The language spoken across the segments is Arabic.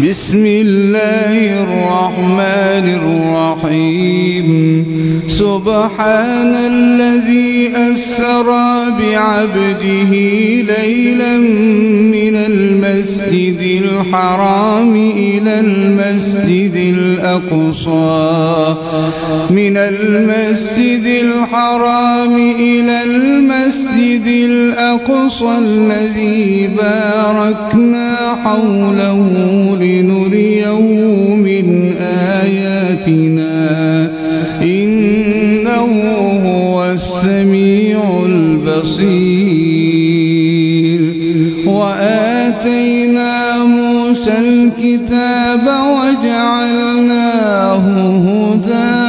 بسم الله الرحمن الرحيم سبحان الذي أسرى بعبده ليلا من المسجد الحرام إلى المسجد الأقصى الذي باركنا حوله لنريه من آياتنا إنه هو السميع البصير وآتينا موسى الكتاب وجعلناه هدى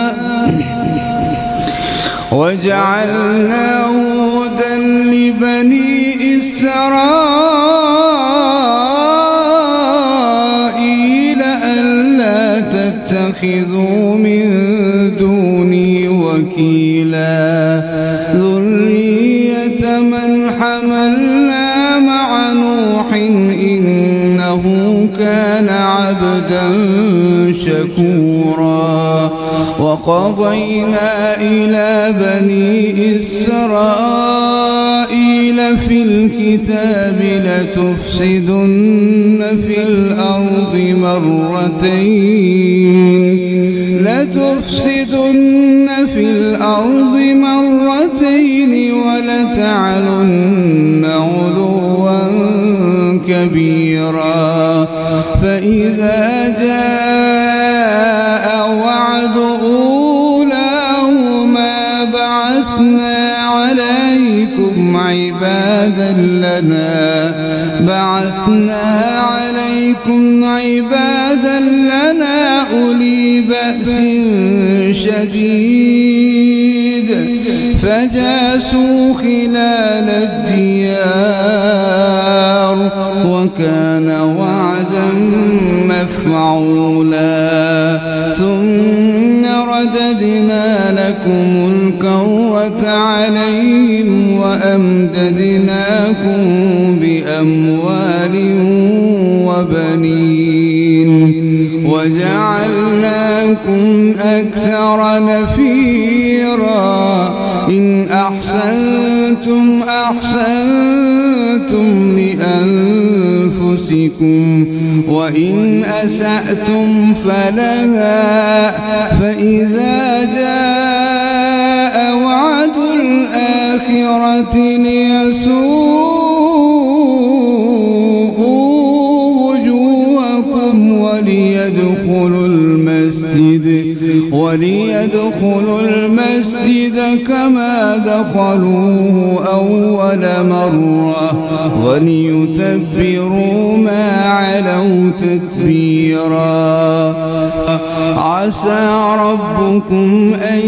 لبني إسرائيل ألا تتخذوا من دوني وكيلا ذرية من حملنا مع نوح إنه كان عبدا شكورا وقضينا إلى بني إسرائيل في الكتاب لتفسدن في الأرض مرتين ولتعلن علوا كبيرا فإذا جاء وعد أولاهما بعثنا عليكم عبادا لنا أولي بأس شديد فجاسوا خلال الديار وكان وعدا مفعولا ثم رددنا لكم الكرة عليهم وأمددناكم بأموال وبنين وجعلناكم أكثر نفيرا إن أحسنتم لأنفسكم وإن أسأتم فلها فإذا جاء وعد الآخرة ليسوءوا وجوهكم وليدخلوا المسجد كما دخلوه أول مرة وليتبروا ما علوا تتبيرا عسى ربكم أن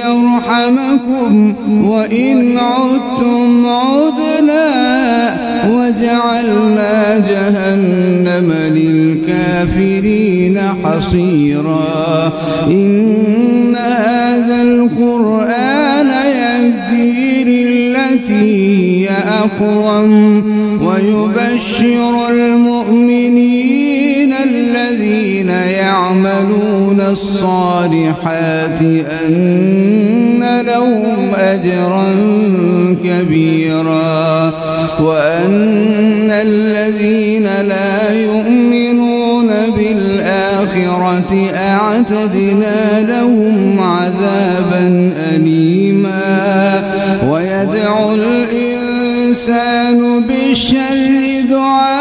يرحمكم وإن عدتم عدنا وجعلنا جهنم للكافرين حصيرا إن هذا القرآن يهدي للتي هي أقوم ويبشر المؤمنين الذين يعملون الصالحات أن لهم أجرا كبيرا وأن الذين لا يؤمنون بالآخرة أعتدنا لهم عذابا أليما ويدعو الإنسان بالشر دعاءه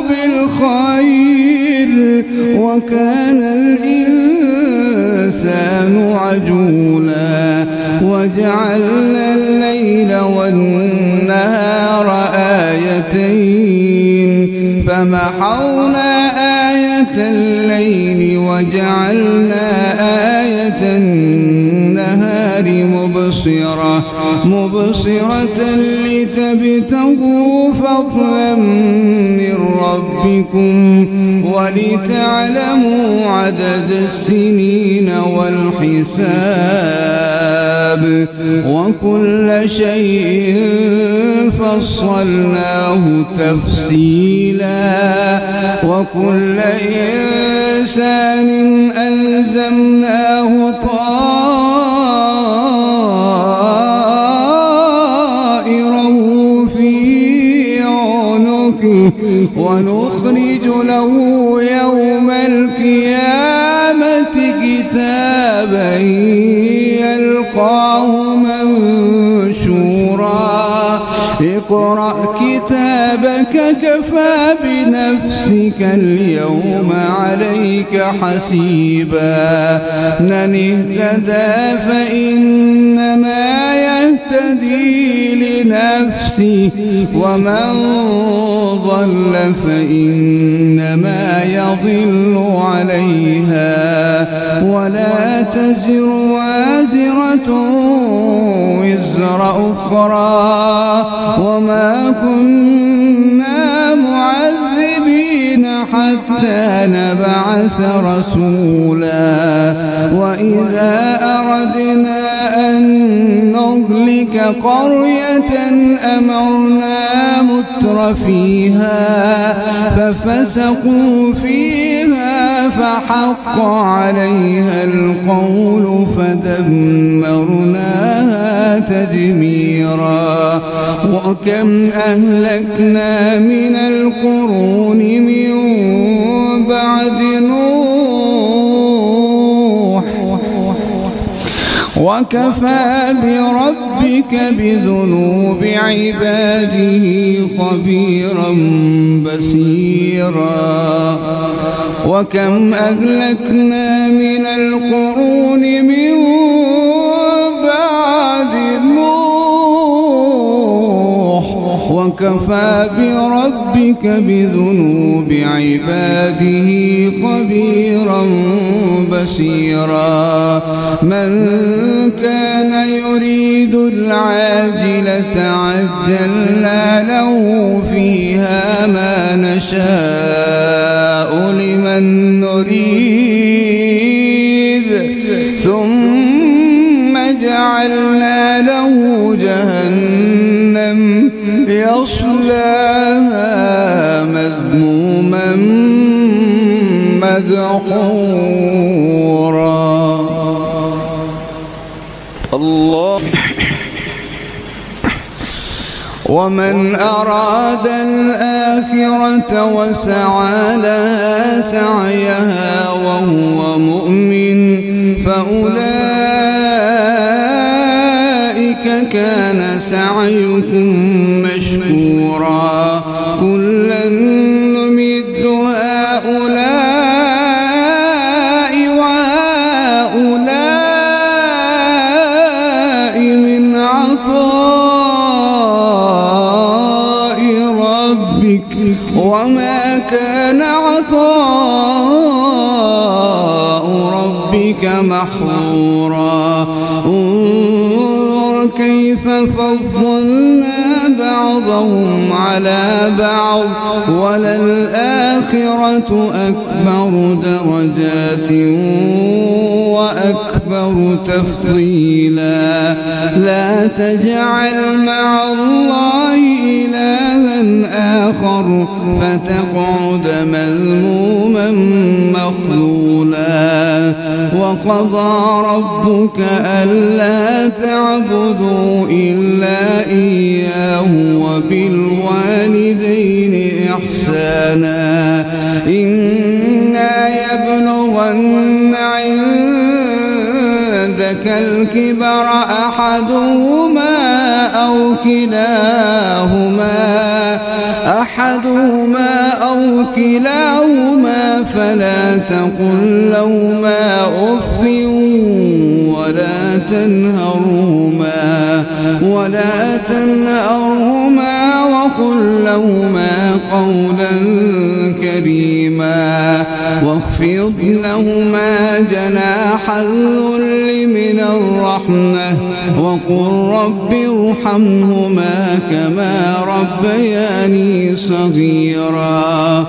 بالخير وكان الإنسان عجولا وجعلنا الليل والنهار آيتين فمحونا آية الليل وجعلنا آية النهار مبصرة لتبتغوا فضلا من ربكم ولتعلموا عدد السنين والحساب وكل شيء فصلناه تفصيلا وكل إنسان ألزمناه طائره في عنقه ونخرج له يوم القيامة كتابا يلقاه منشورا اقرأ كتابك كفى بنفسك اليوم عليك حسيبا من اهتدى فإنما يهتدي لنفسه ومن ضل فإنما يضل عليها ولا تزر وازرة وزر أخرى وما كنا معذبين حتى نبعث رسولا وإذا أردنا أن نهلك قرية أمرنا متر فيها ففسقوا فيها فحق عليها القول فدمرناها تدميرا وكم أهلكنا من القرون من بعد نوح وكفى بربك بذنوب عباده خبيرا بصيرا وكم أهلكنا من القرون من بعد نوح وكفى بربك بذنوب عباده خبيرا بصيرا من كان يريد العاجلة عجلنا له فيها ما نشاء لمن نريد ثم جعلنا له جهنم يصلاها مذموما مدحورا الله ومن أراد الآخرة وسعى لها سعيها وهو مؤمن فأولئك كان سعيكم مشكورا كلا نمد هؤلاء وهؤلاء من عطاء ربك وما كان عطاء ربك محظورا انظر كيف فضلنا بعضهم على بعض وللآخرة أكبر درجات وأكبر تفضيلا لا تجعل مع الله إلها آخر فتقعد مذموما مخذولا وقضى ربك ألا تعبدوا إلا إياه وبالوالدين إحسانا إما يبلغن عندك الكبر أحدهما أو كلاهما فلا تقل لهما أف ولا تنهرهما وقل لهما قولا كريما واخفض لهما جناح الذل من الرحمة وقل رب ارحمهما كما ربياني صغيرا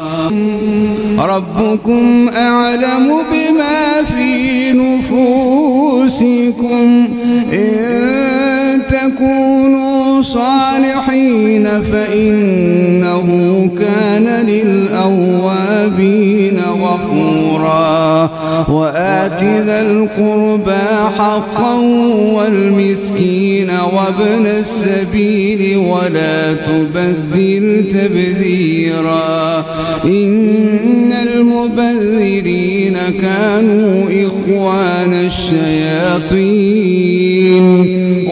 ربكم أعلم بما في نفوسكم إن تكونوا صالحين فإنه كان للأوابين غفورا وآت ذا القربى حقا والمسكين وابن السبيل ولا تبذر تبذيرا إن المبذرين كانوا إخوان الشياطين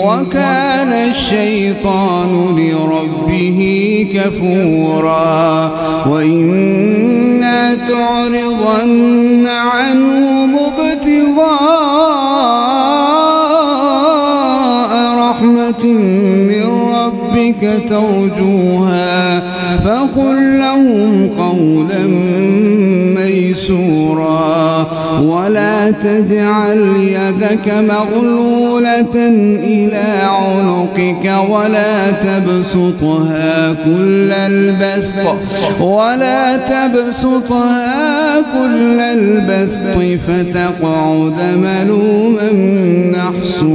وكان الشيطان لربه كفورا وإما تعرضن عنهم ابتغاء رحمة من ربك ترجوها فقل لهم قولا ميسورا ولا تجعل يدك مغلولة إلى عنقك ولا تبسطها كل البسط فتقعد ملوما محسورا.